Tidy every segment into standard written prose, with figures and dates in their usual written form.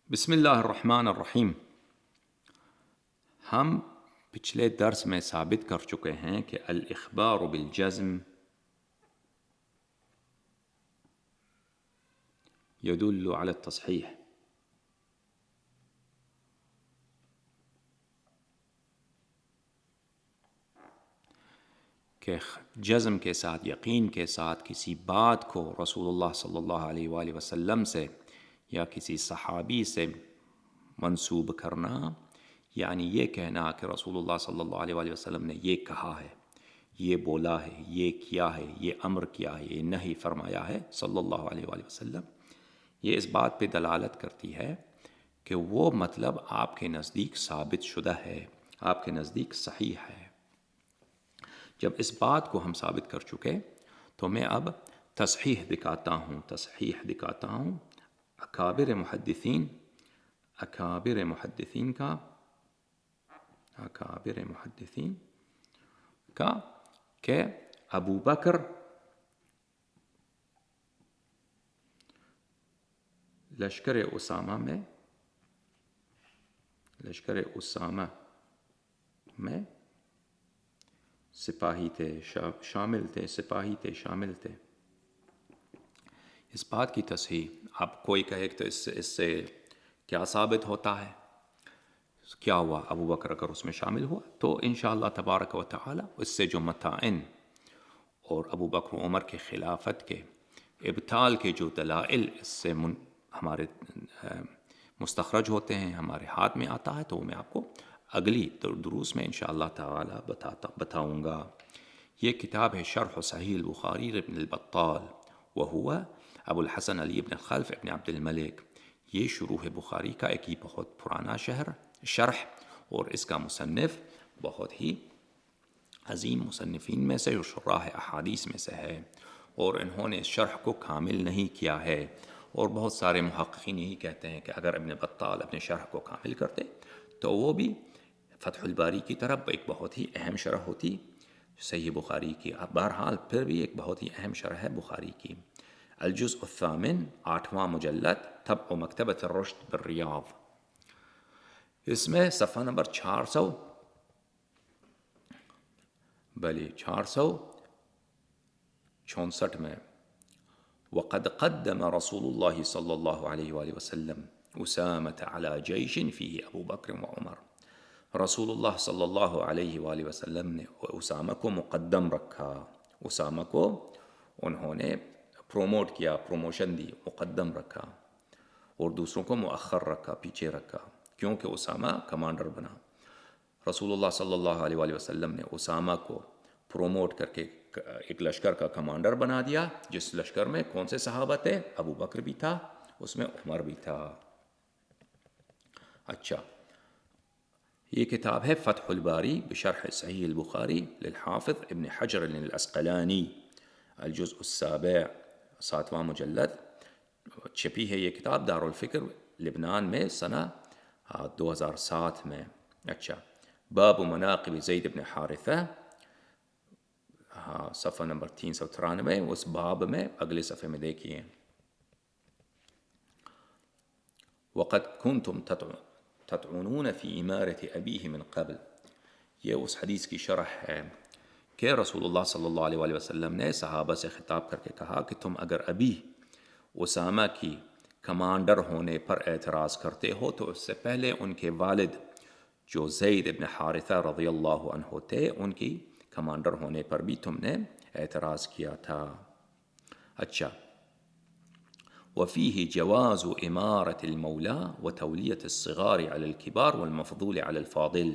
بسم اللہ الرحمن الرحیم۔ ہم پچھلے درس میں ثابت کر چکے ہیں کہ الاخبار بالجزم يدل على التصحیح، کہ جزم کے ساتھ، یقین کے ساتھ کسی بات کو رسول اللہ صلی اللہ علیہ وآلہ وسلم سے یا کسی صحابی سے منسوب کرنا، یعنی یہ کہنا کہ رسول اللہ صلی اللہ علیہ وآلہ وسلم نے یہ کہا ہے، یہ بولا ہے، یہ کیا ہے، یہ امر کیا ہے، یہ نہی فرمایا ہے صلی اللہ علیہ وآلہ وسلم، یہ اس بات پہ دلالت کرتی ہے کہ وہ مطلب آپ کے نزدیک ثابت شدہ ہے، آپ کے نزدیک صحیح ہے۔ جب اس بات کو ہم ثابت کر چکے تو میں اب تصحیح دکھاتا ہوں اکابر محدثین کا کہ ابو بکر لشکر اسامہ میں سپاہی تھے، شامل تھے۔ اس بات کی تصحیح، اب کوئی کہے کہ تو اس سے کیا ثابت ہوتا ہے، کیا ہوا؟ ابو بکر اگر اس میں شامل ہوا تو انشاءاللہ تبارک و تعالی اس سے جو متائن اور ابو بکر و عمر کے خلافت کے ابطال کے جو دلائل اس سے ہمارے مستخرج ہوتے ہیں، ہمارے ہاتھ میں آتا ہے، تو وہ میں آپ کو اگلی دروس میں انشاءاللہ تعالی بتاؤں گا۔ یہ کتاب ہے شرح صحیح البخاری ابن البطال وہو ابو الحسن علی ابن خلف ابن عبد الملک۔ یہ شروح بخاری کا ایک ہی بہت پرانا شرح، اور اس کا مصنف بہت ہی عظیم مصنفین میں سے، شراح احادیث میں سے ہے، اور انہوں نے اس شرح کو کامل نہیں کیا ہے، اور بہت سارے محققین یہی کہتے ہیں کہ اگر ابن بطال اپنے شرح کو کامل کرتے تو وہ بھی فتح الباری کی طرف ایک بہت ہی اہم شرح ہوتی صحیح بخاری کی۔ بہرحال پھر بھی ایک بہت ہی اہم شرح ہے بخاری کی۔ الجزء الثامن، 8واں مجلد، طبع مکتبۃ الرشد بالریاض، اس میں صفحہ نمبر 464 میں وقد قدم رسول اللہ صلی اللہ علیہ وآلہ وسلم اسامة على جیش فیہ ابو بکر و عمر۔ رسول اللہ صلی اللہ علیہ وآلہ وسلم نے اسامہ کو مقدم رکھا، اسامہ کو انہوں نے پروموٹ کیا، پروموشن دی، مقدم رکھا، اور دوسروں کو مؤخر رکھا، پیچھے رکھا، کیونکہ اسامہ کمانڈر بنا۔ رسول اللہ صلی اللہ علیہ وآلہ وسلم نے اسامہ کو پروموٹ کر کے ایک لشکر کا کمانڈر بنا دیا، جس لشکر میں کون سے صحابہ تھے؟ ابو بکر بھی تھا، اس میں عمر بھی تھا۔ اچھا، یہ کتاب ہے فتح الباری بشرح صحیح البخاری للحافظ ابن حجر العسقلانی، الجزء السابع، 7واں مجلد، چھپی ہے یہ کتاب دارالفکر لبنان میں سنہ 2007 میں۔ اچھا، باب مناقب زید بن حارثہ، صفحہ نمبر 393، اس باب میں اگلے صفحے میں دیکھیے۔ وقد کنتم تطعنون فی امارت ابیہ من قبل، یہ اس حدیث کی شرح ہے کہ رسول اللہ صلی اللہ علیہ وآلہ وسلم نے صحابہ سے خطاب کر کے کہا کہ تم اگر ابھی اسامہ کی کمانڈر ہونے پر اعتراض کرتے ہو تو اس سے پہلے ان کے والد جو زید ابن حارثہ رضی اللہ عنہ تھے، ان کی کمانڈر ہونے پر بھی تم نے اعتراض کیا تھا۔ اچھا، وفیہ جواز امارت المولا وتولیت الصغار علی الکبار والمفضول علی الفاضل۔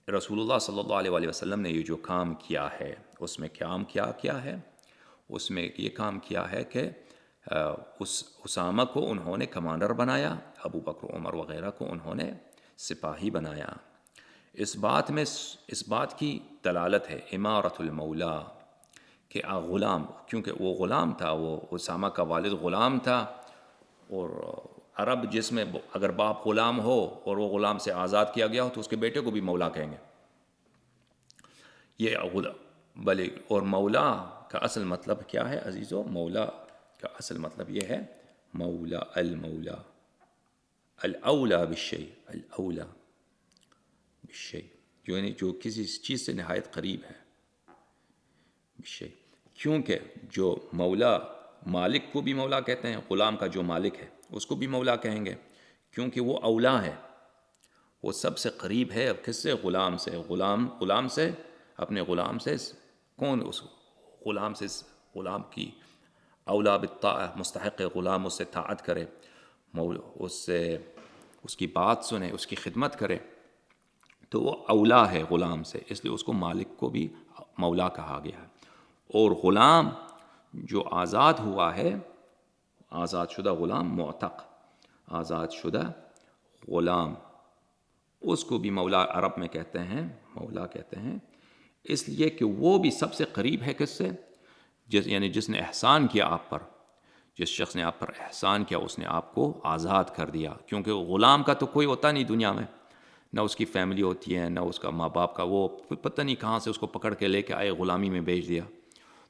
رسول اللہ صلی اللہ علیہ وآلہ وسلم نے یہ جو کام کیا ہے، اس میں کیا ہے؟ اس میں یہ کام کیا ہے کہ اسامہ کو انہوں نے کمانڈر بنایا، ابو بکر عمر وغیرہ کو انہوں نے سپاہی بنایا۔ اس بات کی دلالت ہے امارت المولا، کہ غلام، کیونکہ وہ غلام تھا، وہ اسامہ کا والد غلام تھا، اور عرب جس میں اگر باپ غلام ہو اور وہ غلام سے آزاد کیا گیا ہو تو اس کے بیٹے کو بھی مولا کہیں گے، یہ بلے۔ اور مولا کا اصل مطلب کیا ہے عزیزو؟ مولا کا اصل مطلب یہ ہے مولا المولا الاولا بالشیء، الاولا بالشیء، یعنی جو کسی چیز سے نہایت قریب ہے، بالشیء، کیونکہ جو مولا، مالک کو بھی مولا کہتے ہیں، غلام کا جو مالک ہے اس کو بھی مولا کہیں گے، کیونکہ وہ اولا ہے، وہ سب سے قریب ہے. اب کس سے؟ غلام سے. غلام سے، اپنے غلام سے. کون اس غلام سے؟ غلام کی اولا بالطاعہ، مستحق غلام اس سے طاعت کرے، اس سے اس کی بات سنے، اس کی خدمت کرے، تو وہ اولا ہے غلام سے، اس لیے اس کو مالک کو بھی مولا کہا گیا ہے. اور غلام جو آزاد ہوا ہے، آزاد شدہ غلام، معتق، آزاد شدہ غلام، اس کو بھی مولا عرب میں کہتے ہیں، مولا کہتے ہیں، اس لیے کہ وہ بھی سب سے قریب ہے کس سے؟ یعنی جس نے احسان کیا آپ پر، جس شخص نے آپ پر احسان کیا، اس نے آپ کو آزاد کر دیا. کیونکہ غلام کا تو کوئی ہوتا نہیں دنیا میں، نہ اس کی فیملی ہوتی ہے، نہ اس کا ماں باپ کا، وہ پتہ نہیں کہاں سے اس کو پکڑ کے لے کے آئے، غلامی میں بیچ دیا.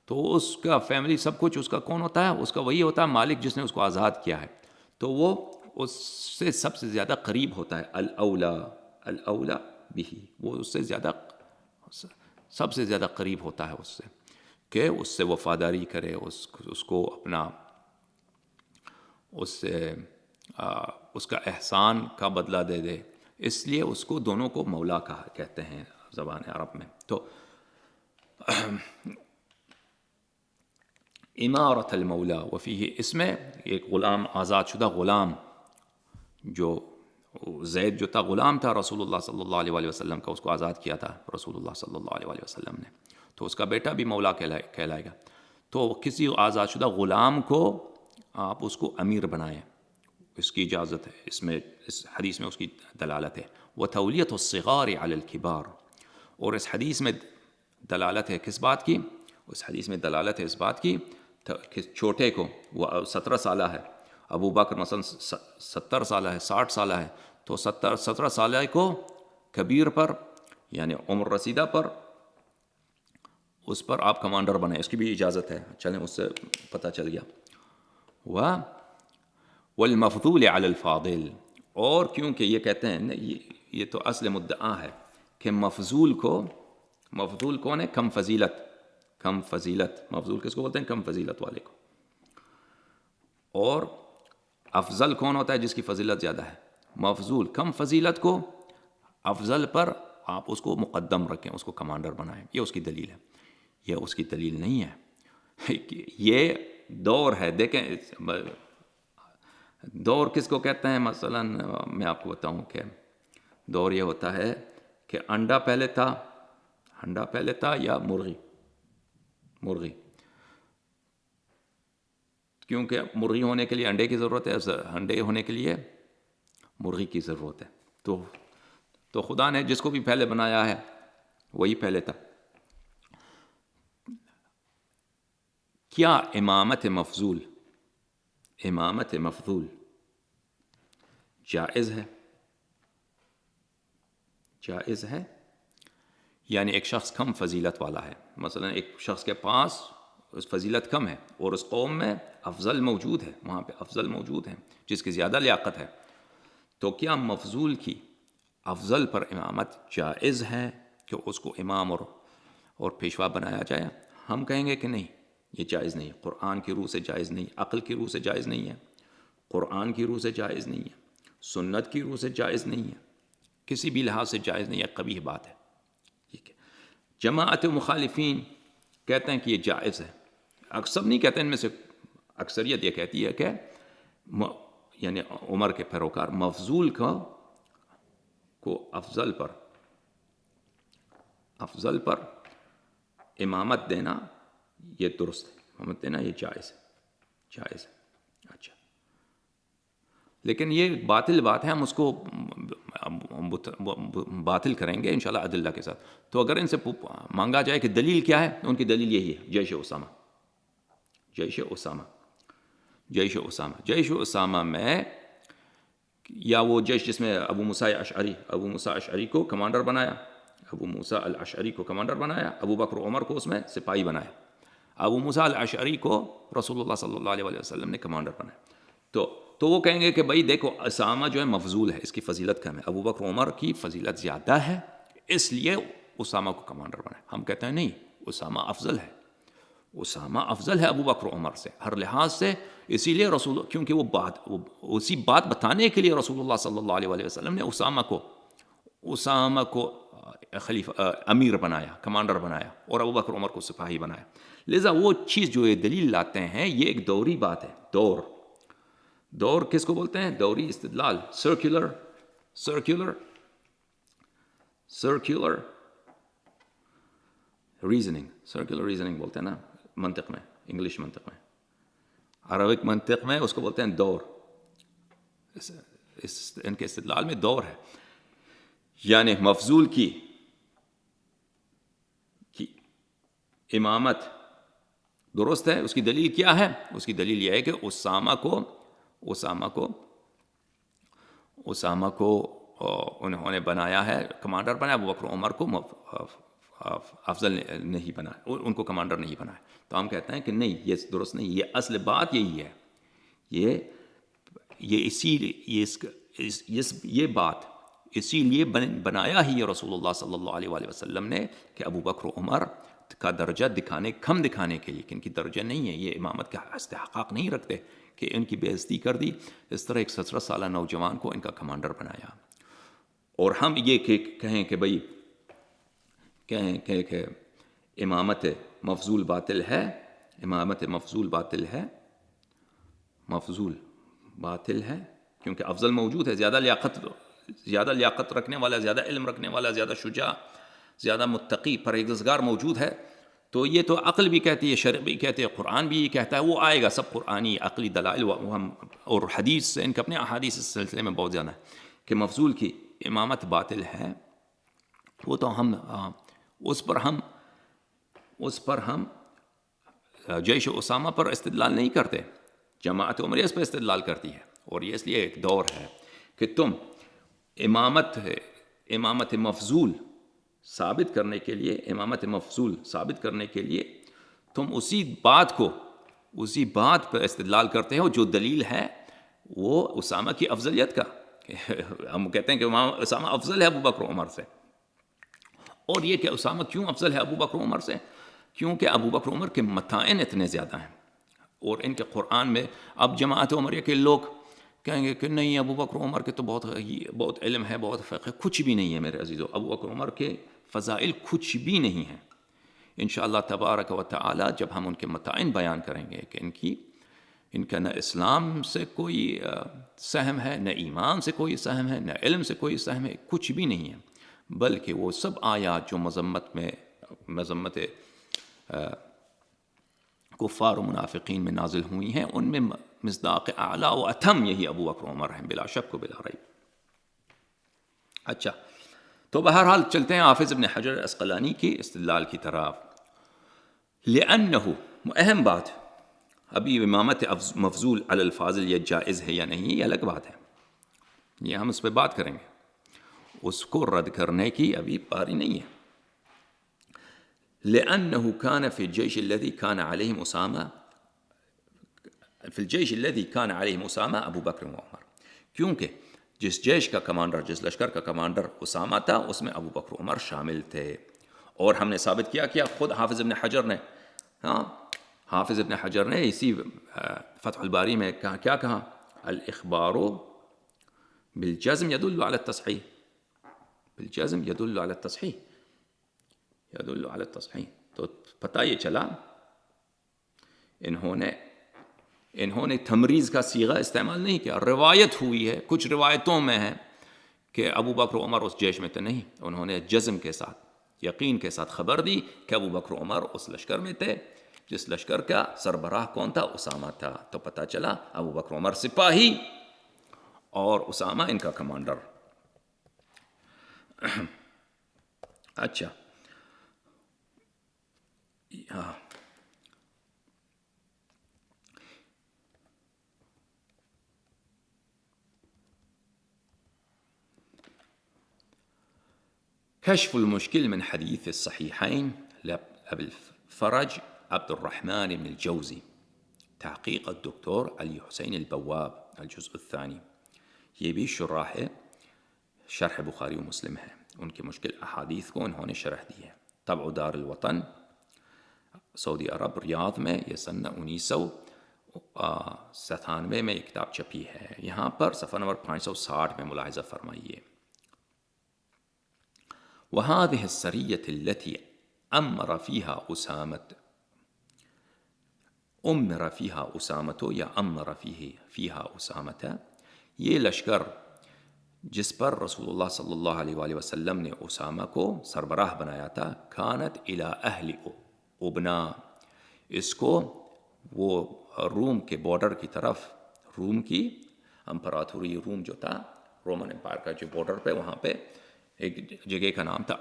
تو اس کا فیملی سب کچھ اس کا کون ہوتا ہے؟ اس کا وہی ہوتا ہے مالک جس نے اس کو آزاد کیا ہے. تو وہ اس سے سب سے زیادہ قریب ہوتا ہے. الاولا، الاولا بھی، وہ اس سے زیادہ، سب سے زیادہ قریب ہوتا ہے اس سے، کہ اس سے وفاداری کرے، اس کو اپنا، اس سے اس کا احسان کا بدلہ دے دے. اس لیے اس کو دونوں کو مولا کہتے ہیں زبان عرب میں. تو امارت المولا وفیہ، اس میں ایک غلام، آزاد شدہ غلام، جو زید جو تھا غلام تھا رسول اللہ صلی اللہ علیہ وآلہ وسلم کا، اس کو آزاد کیا تھا رسول اللہ صلی اللہ علیہ وآلہ وسلم نے، تو اس کا بیٹا بھی مولا کہلائے گا. تو کسی آزاد شدہ غلام کو آپ اس کو امیر بنائیں، اس کی اجازت ہے، اس میں اس حدیث میں اس کی دلالت ہے. وتولیۃ الصغار علی الکبار، اور اس حدیث میں دلالت ہے کس بات کی؟ اس حدیث میں دلالت ہے اس بات کی کہ چھوٹے کو، وہ 17 سالہ ہے، ابو بکر مثلا 70 سالہ ہے، 60 سالہ ہے، تو 17 سالہ کو کبیر پر، یعنی عمر رسیدہ پر، اس پر آپ کمانڈر بنائیں، اس کی بھی اجازت ہے. چلیں اس سے پتہ چل گیا. والمفضول علی الفاضل، اور کیونکہ یہ کہتے ہیں یہ تو اصل مدعا ہے کہ مفضول کون ہے؟ کم فضیلت، کم فضیلت. مفضول کس کو بولتے ہیں؟ کم فضیلت والے کو. اور افضل کون ہوتا ہے؟ جس کی فضیلت زیادہ ہے. مفضول کم فضیلت کو افضل پر آپ اس کو مقدم رکھیں، اس کو کمانڈر بنائیں. یہ اس کی دلیل ہے. یہ اس کی دلیل نہیں ہے، یہ دور ہے. دیکھیں دور کس کو کہتے ہیں؟ مثلا میں آپ کو بتاؤں کہ دور یہ ہوتا ہے کہ انڈا پہلے تھا یا مرغی. کیونکہ مرغی ہونے کے لیے انڈے کی ضرورت ہے، انڈے ہونے کے لیے مرغی کی ضرورت ہے. تو خدا نے جس کو بھی پہلے بنایا ہے وہی پہلے تھا. کیا امامت مفضول جائز ہے؟ یعنی ایک شخص کم فضیلت والا ہے، مثلا ایک شخص کے پاس اس فضیلت کم ہے اور اس قوم میں افضل موجود ہے، وہاں پہ افضل موجود ہیں جس کی زیادہ لیاقت ہے، تو کیا مفضول کی افضل پر امامت جائز ہے کہ اس کو امام اور پیشوا بنایا جائے؟ ہم کہیں گے کہ نہیں، یہ جائز نہیں. قرآن کی روح سے جائز نہیں، عقل کی روح سے جائز نہیں ہے، قرآن کی روح سے جائز نہیں ہے، سنت کی روح سے جائز نہیں ہے، کسی بھی لحاظ سے جائز نہیں ہے، قبیح بات ہے. ٹھیک ہے. جماعت مخالفین کہتے ہیں کہ یہ جائز ہے. اکثر نہیں کہتے، ان میں سے اکثریت یہ کہتی ہے کہ یعنی عمر کے پیروکار مفضول کو افضل پر امامت دینا یہ درست ہے، امامت دینا یہ جائز ہے. اچھا، لیکن یہ باطل بات ہے، ہم اس کو باطل کریں گے انشاءاللہ ادلہ کے ساتھ. تو اگر ان سے مانگا جائے کہ دلیل کیا ہے، ان کی دلیل یہی ہے، جیش اسامہ میں، یا وہ جیش جس میں ابو موسیٰ اشعری کو کمانڈر بنایا، ابو بکر عمر کو اس میں سپاہی بنایا، ابو موسیٰ الاشعری کو رسول اللہ صلی اللہ علیہ وسلم نے کمانڈر بنایا. تو وہ کہیں گے کہ بھائی دیکھو اسامہ جو ہے مفضول ہے، اس کی فضیلت کم ہے، ابو بکر عمر کی فضیلت زیادہ ہے، اس لیے اسامہ کو کمانڈر بنائے. ہم کہتے ہیں نہیں، اسامہ افضل ہے، اسامہ افضل ہے ابو بکر عمر سے ہر لحاظ سے. اسی لیے کیونکہ اسی بات بتانے کے لیے رسول اللہ صلی اللہ علیہ وسلم نے اسامہ کو خلیفہ امیر بنایا، کمانڈر بنایا، اور ابو بکر عمر کو سپاہی بنایا. لہذا وہ چیز جو یہ دلیل لاتے ہیں یہ ایک دوری بات ہے. دور کس کو بولتے ہیں؟ دوری استدلال، سرکولر ریزننگ بولتے ہیں نا منطق میں، انگلش منطق میں. عربک منطق میں اس کو بولتے ہیں دور. ان کے استدلال میں دور ہے، یعنی مفضول کی امامت درست ہے. اس کی دلیل کیا ہے؟ اس کی دلیل یہ ہے کہ اسامہ کو انہوں نے بنایا ہے، کمانڈر بنایا. ابو بکر عمر کو افضل نہیں بنایا، ان کو کمانڈر نہیں بنایا. تو ہم کہتے ہیں کہ نہیں، یہ درست نہیں. یہ اصل بات یہی ہے، یہ بات اسی لیے بنایا ہی رسول اللہ صلی اللہ علیہ وسلم نے کہ ابو بکر عمر کا درجہ کم دکھانے کے لیے کہ ان کی درجہ نہیں ہے، یہ امامت کا استحقاق نہیں رکھتے، کہ ان کی بے عزتی کر دی. اس طرح ایک 17 سالہ نوجوان کو ان کا کمانڈر بنایا. اور ہم یہ کہیں کہ بھائی کہ امامت مفضول باطل ہے کیونکہ افضل موجود ہے، زیادہ لیاقت رکھنے والا، زیادہ علم رکھنے والا، زیادہ شجاع، زیادہ متقی پرہیزگار موجود ہے. تو یہ تو عقل بھی کہتی ہے، شرع بھی کہتے ہیں، قرآن بھی یہ کہتا ہے. وہ آئے گا سب قرآنی عقلی دلائل اور حدیث سے، ان کے اپنے احادیث اس سلسلے میں بہت زیادہ ہے کہ مفضول کی امامت باطل ہے. وہ تو ہم اس پر ہم جیش اسامہ پر استدلال نہیں کرتے، جماعت عمریہ اس پر استدلال کرتی ہے. اور یہ اس لیے ایک دور ہے کہ تم امامت مفضول ثابت کرنے کے لیے تم اسی بات پر استدلال کرتے ہو جو دلیل ہے وہ اسامہ کی افضلیت کا. ہم کہتے ہیں کہ اسامہ افضل ہے ابو بکر عمر سے. اور یہ کہ اسامہ کیوں افضل ہے ابو بکر عمر سے؟ کیونکہ ابو بکر عمر کے متائن اتنے زیادہ ہیں، اور ان کے قرآن میں اب جماعت عمریہ کے لوگ کہیں گے کہ نہیں، ابو بکر عمر کے تو بہت علم ہے، بہت فقہ. کچھ بھی نہیں ہے میرے عزیزو، ابو بکر عمر کے فضائل کچھ بھی نہیں ہیں. انشاءاللہ تبارک و تعالی جب ہم ان کے متائن بیان کریں گے کہ ان کا نہ اسلام سے کوئی سہم ہے، نہ ایمان سے کوئی سہم ہے، نہ علم سے کوئی سہم ہے، کچھ بھی نہیں ہے، بلکہ وہ سب آیات جو مذمت کفار و منافقین میں نازل ہوئی ہیں، ان میں مصداق اعلیٰ و اتم یہی ابو بکر عمر ہیں، بلا شک و بلا ریب. اچھا، تو بہرحال چلتے ہیں حافظ ابن حجر عسقلانی کی استدلال کی طرف. لأنه اہم بات، ابھی امامت مفضول علی الفاضل یہ جائز ہے یا نہیں، یہ الگ بات ہے، یہ ہم اس پہ بات کریں گے. اس کو رد کرنے کی ابھی باری نہیں ہے. لأنه كان في الجيش الذي كان عليه أسامة أبو بكر وعمر، کیونکہ جس جیش کا کمانڈر، جس لشکر کا کمانڈر اسامہ تھا، اس میں ابو بکر عمر شامل تھے. اور ہم نے ثابت کیا خود حافظ ابن حجر نے اسی فتح الباری میں کیا کہا؟ الاخبار بالجزم يدل على التصحیح، بالجزم يدل على التصحیح. تو پتہ یہ چلا انہوں نے تمریز کا صیغہ استعمال نہیں کیا. روایت ہوئی ہے، کچھ روایتوں میں ہے کہ ابو بکر عمر اس جیش میں تھے، نہیں، انہوں نے جزم کے ساتھ، یقین کے ساتھ خبر دی کہ ابو بکر عمر اس لشکر میں تھے جس لشکر کا سربراہ کون تھا؟ اسامہ تھا. تو پتہ چلا ابو بکر عمر سپاہی اور اسامہ ان کا کمانڈر. اچھا، كشف المشكل من حديث الصحيحين لأبي الفرج عبد الرحمن بن الجوزي تحقیق الدکتور علی حسین البواب الجزء الثانی. یہ بھی شراح شرح بخاری و مسلم ہے. ان کی مشکل احادیث کو انہوں نے شرح دی ہے. طبع دار الوطن سعودی عرب ریاض میں یہ سن 1997 میں یہ کتاب چھپی ہے. یہاں پر صفحہ نمبر 560 میں ملاحظہ فرمائیے. وهذه السرية التي أمر فيها أسامة یا أمر فيها أسامة، یہ لشکر جس پر رسول اللہ صلی اللہ علیہ وآلہ وسلم نے اسامہ کو سربراہ بنایا تھا، كانت إلى أهل ابنا، اس کو وہ روم کے بارڈر کی طرف، روم کی امپراتوری روم جو تھا، رومن امپائر کا جو بارڈر پہ، وہاں پہ ایک جگہ کا نام تھا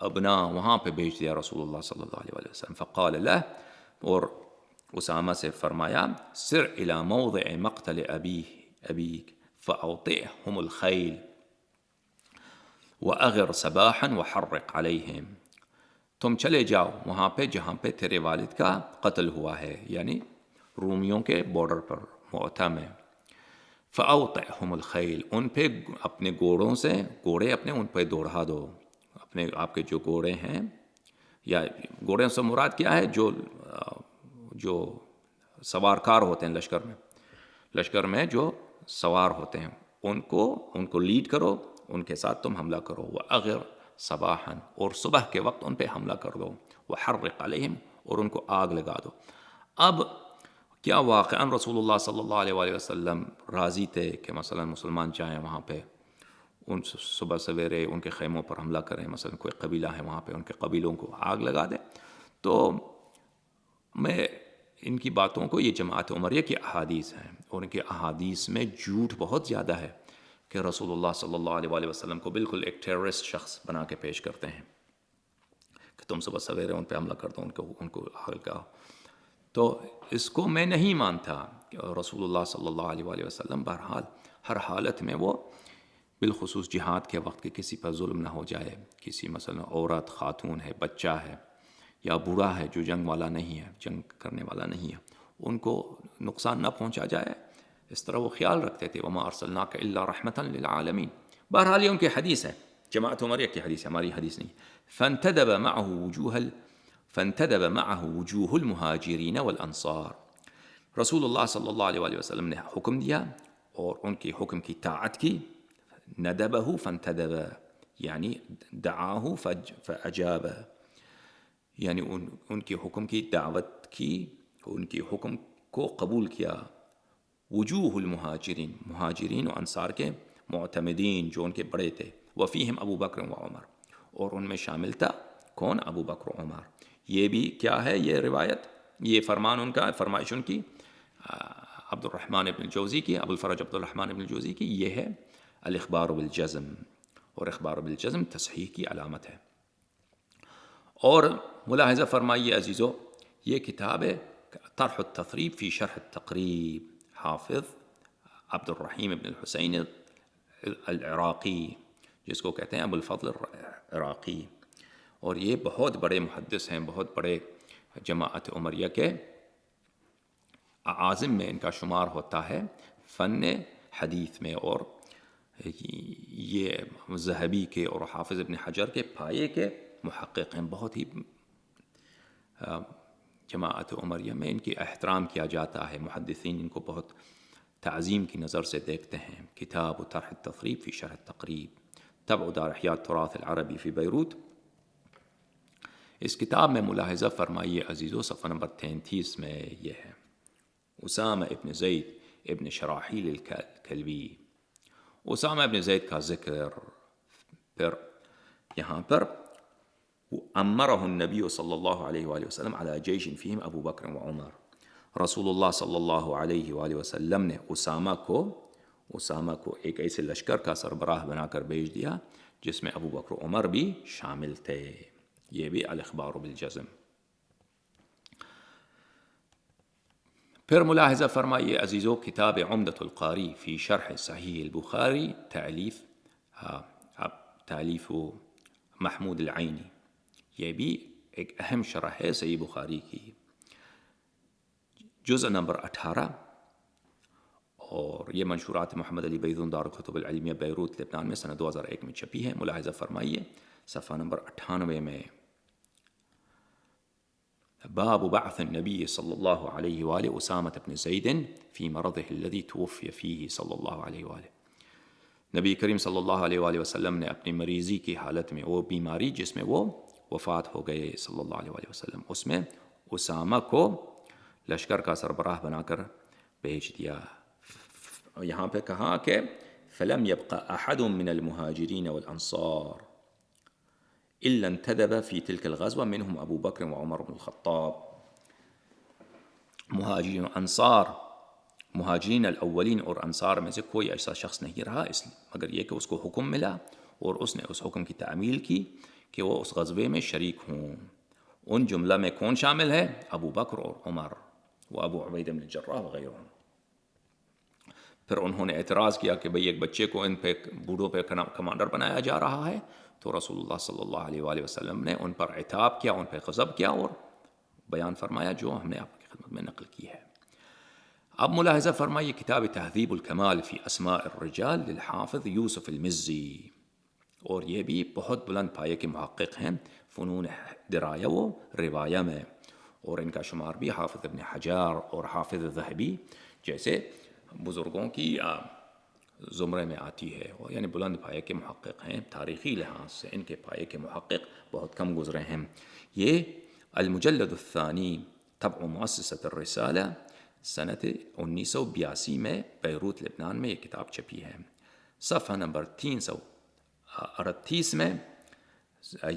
ابنا، وہاں پہ بھیج دیا رسول اللہ صلی اللہ علیہ وآلہ وسلم. فقال له، اور اسامہ سے فرمایا، سر الى موضع مقتل ابیک فاوطئهم الخیل واغر صباحا وحرق علیہم، تم چلے جاؤ وہاں پہ جہاں پہ تیرے والد کا قتل ہوا ہے، یعنی رومیوں کے بارڈر پر معتا میں. فاوطئهم الخیل، ان پہ اپنے گھوڑوں سے، گھوڑے اپنے ان پہ دوڑا دو، اپنے آپ کے جو گھوڑے ہیں، یا گھوڑے سے مراد کیا ہے، جو سوار کار ہوتے ہیں لشکر میں جو سوار ہوتے ہیں، ان کو لیڈ کرو، ان کے ساتھ تم حملہ کرو. وَأَغِرْ صَبَاحًا، اور صبح کے وقت ان پہ حملہ کر دو. وَحَرِّقْ عَلَيْهِمْ، اور ان کو آگ لگا دو. اب کیا واقعاً رسول اللہ صلی اللہ علیہ وآلہ وسلم راضی تھے کہ مثلا مسلمان چاہیں وہاں پہ ان صبح سویرے ان کے خیموں پر حملہ کریں، مثلا کوئی قبیلہ ہے وہاں پہ ان کے قبیلوں کو آگ لگا دیں؟ تو میں ان کی باتوں کو، یہ جماعت عمریہ کی احادیث ہیں، اور ان کے احادیث میں جھوٹ بہت زیادہ ہے کہ رسول اللہ صلی اللہ علیہ وآلہ وسلم کو بالکل ایک ٹیررسٹ شخص بنا کے پیش کرتے ہیں کہ تم صبح سویرے ان پہ حملہ کر دو، ان کو آگ لگاؤ. تو اس کو میں نہیں مانتا کہ رسول اللہ صلی اللہ علیہ وآلہ وسلم بہرحال ہر حالت میں وہ بالخصوص جہاد کے وقت کے کسی پر ظلم نہ ہو جائے، کسی مثلا عورت، خاتون ہے، بچہ ہے یا بوڑھا ہے جو جنگ والا نہیں ہے، جنگ کرنے والا نہیں ہے، ان کو نقصان نہ پہنچا جائے، اس طرح وہ خیال رکھتے تھے. وما ارسلناک الا رحمتا للعالمین. بہرحال یہ ان کی حدیث ہے، جماعت عمریہ کی حدیث ہے، ہماری حدیث نہیں. فانتدب معه وجوه المہاجرین والانصار، رسول اللہ صلی اللہ علیہ وآلہ وسلم نے حکم دیا اور ان کے حکم کی طاعت کی. ندبہ فانتدب یعنی دعاہ فاجاب، یعنی ان کے حکم کی دعوت کی، ان کے حکم کو قبول کیا. وجوہ المہاجرین، مہاجرین و انصار کے معتمدین جو ان کے بڑے تھے. وفیہم ابو بکر و عمر، اور ان میں شامل تھا کون؟ ابو بکر و عمر. یہ بھی کیا ہے، یہ روایت، یہ فرمان ان کا، فرمائش ان کی عبد الرحمن ابن الجوزی کی، ابو الفرج عبد الرحمن ابن الجوزی کی، یہ ہے الاخبار بالجزم، اور اخبار بالجزم تصحیح کی علامت ہے. اور ملاحظہ فرمائیے عزیزو، یہ کتاب ہے طرح التثریب فی شرح التقریب، حافظ عبد الرحیم ابن الحسین العراقی، جس کو کہتے ہیں ابو الفضل العراقی. اور یہ بہت بڑے محدث ہیں، بہت بڑے جماعت عمریہ کے اعاظم میں ان کا شمار ہوتا ہے فن حدیث میں. اور یہ ذہبی کے اور حافظ ابن حجر کے پائے کے محقق ہیں. بہت ہی جماعت عمریہ میں ان کی احترام کیا جاتا ہے، محدثین ان کو بہت تعظیم کی نظر سے دیکھتے ہیں. کتاب طرح التثریب فی شرح التقریب، طبع دار احیاء التراث العربی فی بیروت. اس کتاب میں ملاحظہ فرمائیے عزیزو، صفحہ نمبر 33 میں یہ ہے اسامہ ابن زید ابن شراحیل الکلبی. اسامہ ابن زید کا ذکر، پھر یہاں پر امرہ النبی صلی اللہ علیہ وآلہ وسلم علی جیش فیہم ابو بکر و عمر، رسول اللہ صلی اللہ علیہ وآلہ وسلم نے اسامہ کو ایک ایسے لشکر کا سربراہ بنا کر بھیج دیا جس میں ابو بکر و عمر بھی شامل تھے. یہ بھی الاخبار بالجزم. پھر ملاحظہ فرمائیے عزیزو، کتاب عمدۃ القاری فی شرح صحیح البخاری، تالیف محمود العینی. یہ بھی ایک اہم شرح ہے صحیح بخاری کی. جزء نمبر 18، اور یہ منشورات محمد علی بیضون دار الکتب العلمیہ بیروت لبنان میں سنہ 2001 میں چھپی ہے۔ ملاحظہ فرمائیے صفحہ نمبر 98 میں، باب بعث النبی صلی اللہ علیہ وآلہ اسامۃ بن زید فی مرضہ الذی توفی فیہ صلی اللہ علیہ وآلہ۔ نبی کریم صلی اللہ علیہ وآلہ وسلم نے اپنی مریضی کی حالت میں، وہ بیماری جس میں وہ وفات ہو گئے صلی اللہ علیہ وآلہ وسلم، اس میں اسامہ کو لشکر کا سربراہ بنا کر بھیج دیا۔ یہاں پہ کہا کہ فلم يبق احد من المهاجرين والانصار الا انتدب في تلك الغزوه منهم ابو بکر وعمر بن الخطاب۔ مہاجرین انصار، مہاجرین الاولین اور انصار میں سے کوئی ایسا شخص نہیں رہا اس مگر یہ کہ اس کو حکم ملا اور اس نے اس حکم کی تعمیل کی کہ وہ اس غزوے میں شریک ہوں۔ ان جملہ میں کون شامل ہے؟ ابو بکر اور عمر و ابو عبیدہ بن الجراح وغیرہ۔ پھر انہوں نے اعتراض کیا کہ بھئی ایک بچے کو ان پہ بوڑھوں پہ کمانڈر بنایا جا رہا ہے، تو رسول اللہ صلی اللہ علیہ وآلہ وسلم نے ان پر عتاب کیا، ان پہ غضب کیا اور بیان فرمایا جو ہم نے آپ کی خدمت میں نقل کی ہے۔ اب ملاحظہ فرمائیے کتاب تہذیب الکمال فی اسماء الرجال للحافظ یوسف المزی، اور یہ بھی بہت بلند پائے کے محقق ہیں فنون درایہ و روایہ میں، اور ان کا شمار بھی حافظ ابن حجر اور حافظ ذہبی جیسے بزرگوں کی زمرے میں آتی ہے، اور یعنی بلند پائے کے محقق ہیں۔ تاریخی لحاظ سے ان کے پائے کے محقق بہت کم گزرے ہیں۔ یہ المجلد الثانی طبع مؤسسۃ الرسالہ سنت 1982 میں بیروت لبنان میں یہ کتاب چھپی ہے۔ صفحہ نمبر 338 میں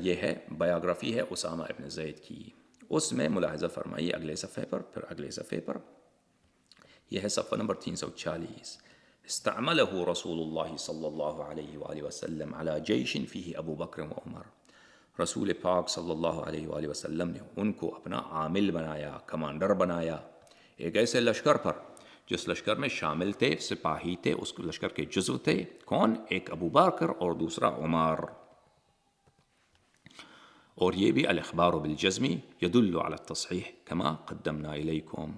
یہ ہے بایوگرافی ہے اسامہ ابن زید کی، اس میں ملاحظہ فرمائیے اگلے صفحے پر، پھر اگلے صفحے پر، یہ ہے صفحہ نمبر 340۔ استعملہ رسول اللہ صلی اللہ علیہ وآلہ وسلم علی جیش فیہ ابو بکر و عمر۔ رسول پاک صلی اللہ علیہ وآلہ وسلم نے ان کو اپنا عامل بنایا، کمانڈر بنایا ایک ایسے لشکر پر جس لشکر میں شامل تھے، سپاہی تھے، اس لشکر کے جزو تھے کون؟ ایک ابو بکر اور دوسرا عمر۔ اور یہ بھی الاخبار بالجزم یدل علی التصحیح کما قدمنا الیکم۔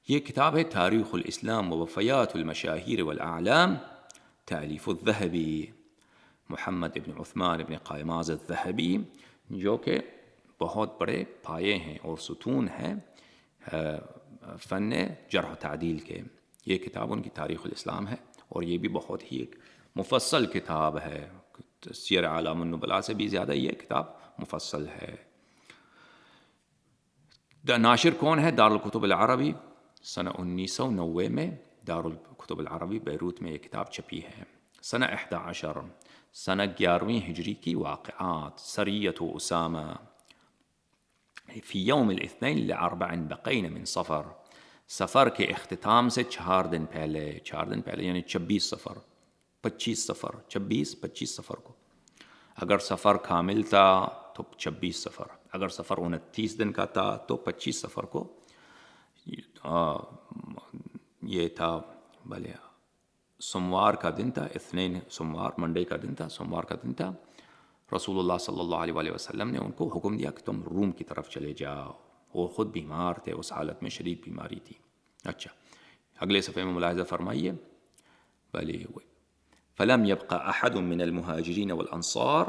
یہ کتاب ہے تاریخ الاسلام و وفیات المشاہیر والاعلام، تالیف الذہبی محمد ابن عثمان ابن قائماز الذہبی، جو کہ بہت بڑے پائے ہیں اور ستون ہیں فن جرح و تعدیل کے۔ یہ کتاب ان کی تاریخ الاسلام ہے، اور یہ بھی بہت ہی ایک مفصل کتاب ہے، سیر اعلام النبلاء سے بھی زیادہ یہ کتاب مفصل ہے۔ ناشر کون ہے؟ دارالکتب العربی، سنہ 1990 میں دارالکتب العربی بیروت میں یہ کتاب چھپی ہے۔ سنہ 11 سنہ 11ویں ہجری کی واقعات، سریت اسامہ فی یوم الاثنین لاربع بقین من صفر، سفر کے اختتام سے 4 دن پہلے، 4 دن پہلے یعنی 26 صفر، 25 صفر، 25 صفر کو، اگر سفر کامل تھا تو 26 صفر، اگر سفر 29 دن کا تھا تو 25 صفر کو یہ تھا بھلے سوموار کا دن تھا، اثنین سوموار، منڈے کا دن تھا، سوموار کا دن تھا۔ رسول اللہ صلی اللہ علیہ وآلہ وسلم نے ان کو حکم دیا کہ تم روم کی طرف چلے جاؤ، وہ خود بیمار تھے، اس حالت میں شدید بیماری تھی۔ اچھا اگلے صفحے میں ملاحظہ فرمائیے، بھلے فلم يبق احد من المهاجرين والانصار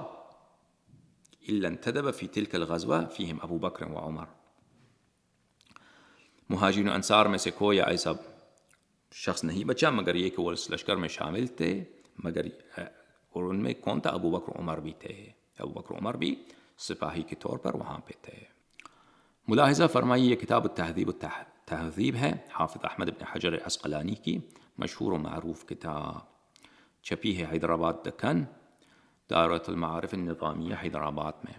الا انتدب في تلك الغزوه فيهم ابو بکر وعمر۔ مہاجرین انصار میں سے کوئی ایسا شخص نہیں بچا مگر یہ کہ وہ اس لشکر میں شامل تھے، مگر اور ان میں کون تھا؟ ابو بکر عمر بھی تھے، ابو بکر عمر بھی سپاہی کے طور پر وہاں پہ تھے۔ ملاحظہ فرمائیے یہ کتاب التہذیب ہے، حافظ احمد بن حجر عسقلانی کی مشہور و معروف کتاب، چھپی ہے حیدرآباد دکن دارۃ المعارف النظامیہ حیدرآباد میں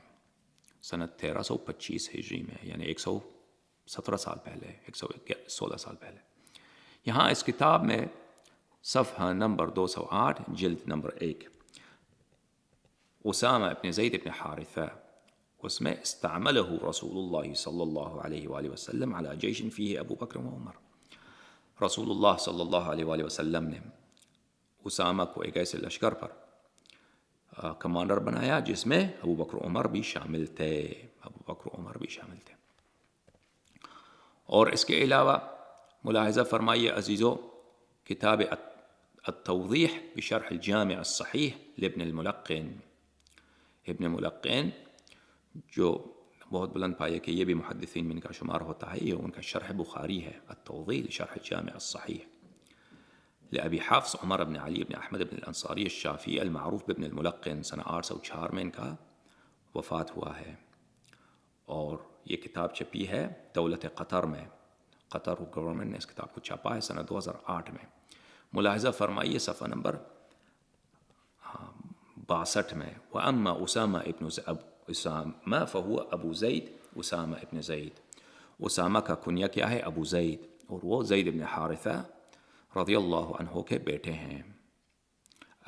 سنت 1325 ہجری میں، یعنی 117 سال پہلے، 116 سال پہلے۔ یہاں اس کتاب میں صفحہ نمبر 208 جلد نمبر 1 اسامہ ابن زید ابن حارثہ، اس میں استعملہ رسول اللہ صلی اللہ علیہ وآلہ وسلم علی جیش فیہ ابو بکر و عمر۔ رسول اللہ صلی اللہ علیہ وآلہ وسلم نے اسامہ کو ایک ایسے لشکر پر کمانڈر بنایا جس میں ابو بکر عمر بھی شامل تھے، ابو بکر عمر بھی شامل تھے۔ اور اس کے علاوہ ملاحظہ فرمائیے عزیزو، کتاب التوضیح بشرح الجامع الصحیح لابن الملقن، ابن ملقن جو بہت بلند پائے کہ یہ بھی محدثین میں ان کا شمار ہوتا ہے، یہ ان کا شرح بخاری ہے، التوضیح لشرح الجامع الصحیح لأبی حفص عمر بن علی بن احمد بن الانصاری الشافعی المعروف بابن الملقن، سنہ 804 میں ان کا وفات ہوا ہے، اور یہ کتاب چھپی ہے دولت قطر میں، قطر گورنمنٹ نے اس کتاب کو چھاپا ہے سنہ 2008 میں۔ ملاحظہ فرمائیے صفحہ نمبر 62 میں، وَأَمَّا أُسَامَةَ فَهُوَ أبو زید، اسامہ ابن زید، اسامہ کا کنیہ کیا ہے؟ ابو زید، اور وہ زید بن حارثہ رضی اللہ عنہ کے بیٹے ہیں۔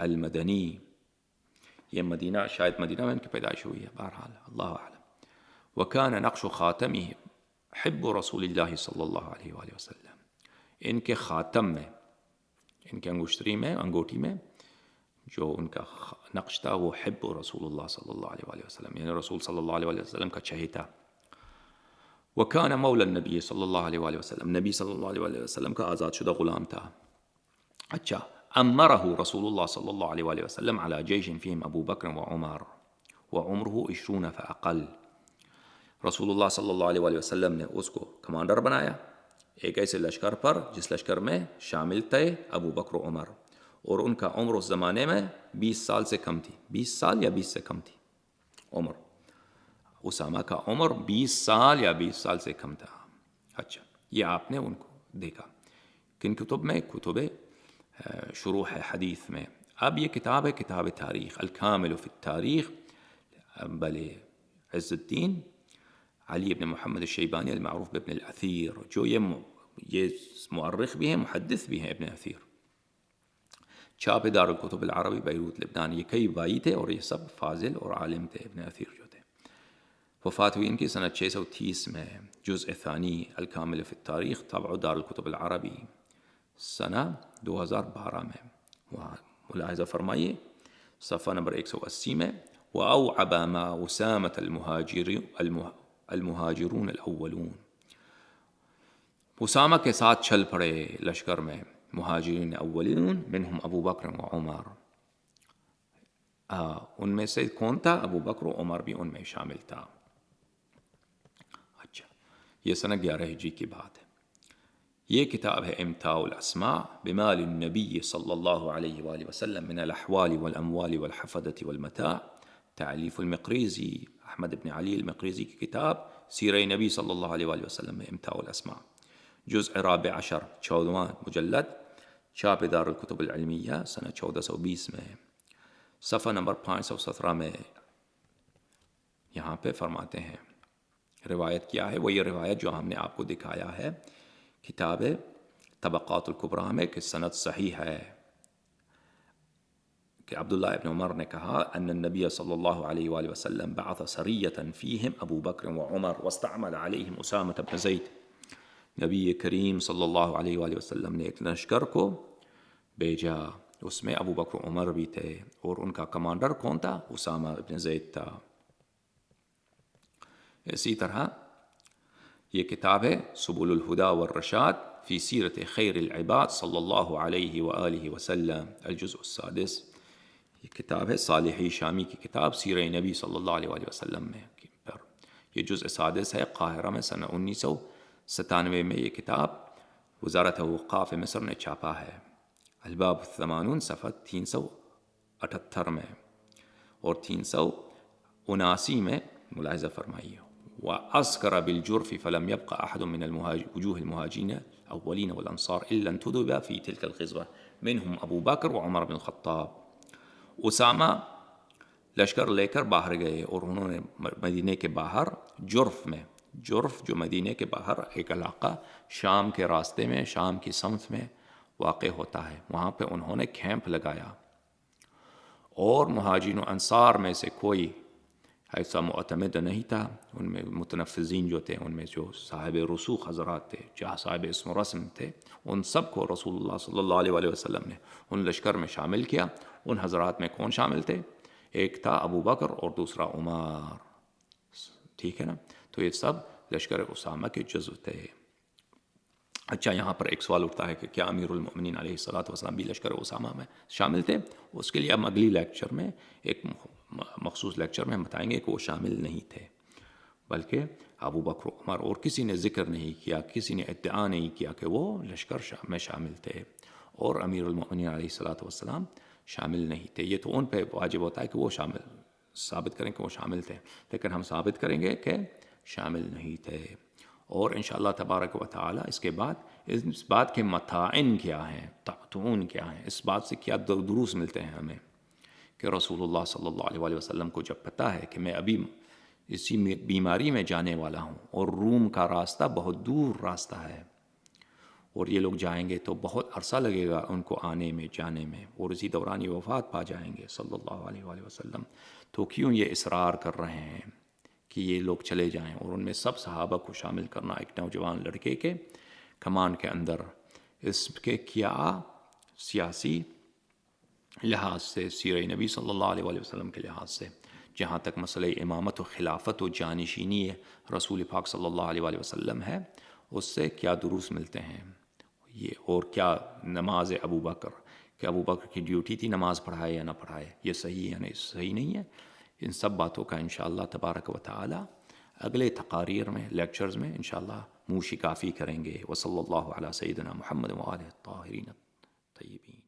المدنی، یہ مدینہ، شاید مدینہ میں ان کی پیدائش ہوئی ہے، بہرحال اللہ اعلم۔ وَكَانَ نَقْشُ خَاتَمِهِ حِبُّ رسول اللہ صلی اللہ علیہ وآلہ وسلم، ان کے خاتم میں، ان کے انگشتری میں، انگوٹھی میں جو ان کا نقش تھا وہ حب رسول اللہ صلی اللہ علیہ وآلہ وسلم، یعنی رسول صلی اللہ علیہ وآلہ وسلم کا چہیتا۔ وَكَانَ مَوْلَى النبی صلی اللہ علیہ وآلہ وسلم، نبی صلی اللہ علیہ وآلہ وسلم کا آزاد شدہ غلام تھا۔ اچھا، امرہ رسول اللہ صلی اللہ علیہ وآلہ وسلم علی جیش فیہم ابو بکر وعمر وعمرہ 20 فاقل، رسول اللہ صلی اللہ علیہ وآلہ وسلم نے اس کو کمانڈر بنایا ایک ایسے لشکر پر جس لشکر میں شامل تھے ابو بکر و عمر، اور ان کا عمر اس زمانے میں 20 سال سے کم تھی، 20 سال یا 20 سے کم تھی عمر، اسامہ کا عمر 20 سال یا 20 سال سے کم تھا۔ اچھا، یہ آپ نے ان کو دیکھا کن کتب میں؟ کتب شروح حدیث میں۔ اب یہ کتاب ہے کتاب تاریخ، الکامل فی التاریخ بل عز الدین علی بن محمد الشیبانی المعروف بابن الاثیر، جو یہ مؤرخ بھی ہیں، محدث بھی ہیں ابن اثیر، چھاپ دار الکتب العربی بیروت لبنان، یہ کئی بھائی تھے اور یہ سب فاضل اور عالم تھے ابن اثیر جو تھے۔ وفات ہوئی ان کی سنہ 630 میں، جزء ثانی الکامل فی التاریخ طبع دار الکتب العربی سنہ 2012 میں۔ وہاں ملاحظہ فرمائیے صفحہ نمبر 180 میں، وَأَوْعَبَ مَا أُسَامَةَ المہاجرون الاولون، اسامہ کے ساتھ چل پڑے لشکر میں مہاجرین اولون، منہم ابو بکر و عمر، ان میں سے کون تھا؟ ابو بکر و عمر بھی ان میں شامل تھا۔ اچھا، یہ سنہ 11 ہجری کی بات ہے۔ یہ کتاب ہے امتاع الاسماء بمال النبی صلی اللہ علیہ وآلہ وسلم من الاحوال والاموال والحفظة والمتاع، تعلیف المقریزی، احمد بن علی المقریزی کی کتاب سیرہ نبی صلی اللہ علیہ وآلہ وسلم میں، امتاع الاسماء، جزء 14، 14واں مجلد، چھاپ دار الکتب العلمیہ سنہ 1420 میں، صفحہ نمبر 517 میں یہاں پہ فرماتے ہیں روایت کیا ہے؟ وہ یہ روایت جو ہم نے آپ کو دکھایا ہے کتاب طبقات الکبریٰ میں کہ سند صحیح ہے، کہ عبداللہ ابن عمر نے کہا ان النبی صلی اللہ علیہ وآلہ وسلم بعث سریۃ فیہم ابو بکر و عمر واستعمل علیہم اسامۃ بن زید، نبی کریم صلی اللہ علیہ وآلہ وسلم نے ایک لشکر کو بھیجا، اس میں ابو بکر و عمر بھی تھے، اور ان کا کمانڈر کون تھا؟ اسامہ بن زید تھا۔ اسی طرح یہ کتاب ہے سبل الہدی والرشاد فی سیرت خیر العباد صلی اللہ علیہ وآلہ وسلم، الجزء السادس، یہ کتاب ہے صالحی شامی کی کتاب سیرہ نبی صلی اللہ علیہ وآلہ وسلم میں پر، یہ جزء سادس ہے، قاہرہ میں سنہ 1997 میں یہ کتاب وزارت اوقاف مصر نے چھاپا ہے، الباب الثمانون صفحہ 378 میں اور 379 میں ملاحظہ فرمائیے۔ وَأَسْكَرَ بِالْجُرْفِ فَلَمْ يَبْقَ أَحَدٌ مِّنَ وُجُوهِ الْمُهَاجِرِينَ الْأَوَّلِينَ وَالْأَنصَارِ إِلَّا انْتُدِبَ فِي تِلْكَ الْغَزْوَةِ مِنْهُمْ أَبُو بَكْرَ وعمر بن الخطاب۔ اسامہ لشکر لے کر باہر گئے اور انہوں نے مدینے کے باہر جرف میں، جرف جو مدینے کے باہر ایک علاقہ شام کے راستے میں، شام کی سمت میں واقع ہوتا ہے، وہاں پہ انہوں نے کیمپ لگایا، اور مہاجرین و انصار میں سے کوئی ایسا معتمد نہیں تھا، ان میں متنفذین جو تھے، ان میں جو صاحب رسوخ حضرات تھے، جہاں صاحب اسم و رسم تھے، ان سب کو رسول اللہ صلی اللہ علیہ وآلہ وسلم نے ان لشکر میں شامل کیا۔ ان حضرات میں کون شامل تھے؟ ایک تھا ابو بکر اور دوسرا عمر، ٹھیک ہے نا؟ تو یہ سب لشکر اسامہ کے جزو تھے۔ اچھا، یہاں پر ایک سوال اٹھتا ہے کہ کیا امیر المؤمنین علیہ الصلوۃ والسلام بھی لشکر اسامہ میں شامل تھے؟ اس کے لیے ہم اگلی لیکچر میں ایک مخصوص لیکچر میں ہم بتائیں گے کہ وہ شامل نہیں تھے، بلکہ ابو بکر عمر اور کسی نے ذکر نہیں کیا، کسی نے ادعا نہیں کیا کہ وہ لشکر میں شامل تھے، اور امیر المؤمنین علیہ الصلوۃ والسلام شامل نہیں تھے۔ یہ تو ان پہ واجب ہوتا ہے کہ وہ ثابت کریں کہ وہ شامل تھے، لیکن ہم ثابت کریں گے کہ شامل نہیں تھے۔ اور انشاءاللہ تبارک و تعالی اس کے بعد اس بات کے متاعن کیا ہیں، تعتون کیا ہیں، اس بات سے کیا دروس ملتے ہیں ہمیں کہ رسول اللہ صلی اللہ علیہ وسلم کو جب پتہ ہے کہ میں ابھی اسی بیماری میں جانے والا ہوں اور روم کا راستہ بہت دور راستہ ہے اور یہ لوگ جائیں گے تو بہت عرصہ لگے گا ان کو آنے میں جانے میں، اور اسی دوران یہ وفات پا جائیں گے صلی اللہ علیہ وسلم، تو کیوں یہ اصرار کر رہے ہیں کہ یہ لوگ چلے جائیں، اور ان میں سب صحابہ کو شامل کرنا ایک نوجوان لڑکے کے کمان کے اندر، اس کے کیا سیاسی لحاظ سے، سیرہ نبی صلی اللہ علیہ وسلم کے لحاظ سے، جہاں تک مسئلہ امامت و خلافت و جانشینی رسول پاک صلی اللہ علیہ وسلم ہے، اس سے کیا دروس ملتے ہیں یہ، اور کیا نماز ابو بکر، کہ ابو بکر کی ڈیوٹی تھی نماز پڑھائے یا نہ پڑھائے، یہ صحیح ہے یا صحیح نہیں ہے، ان سب باتوں کا انشاءاللہ تبارک و تعالی اگلے تقاریر میں، لیکچرز میں انشاءاللہ منہ شکافی کریں گے۔ وصلی اللہ علی سیدنا محمد وآلہ الطاہرین الطیبین۔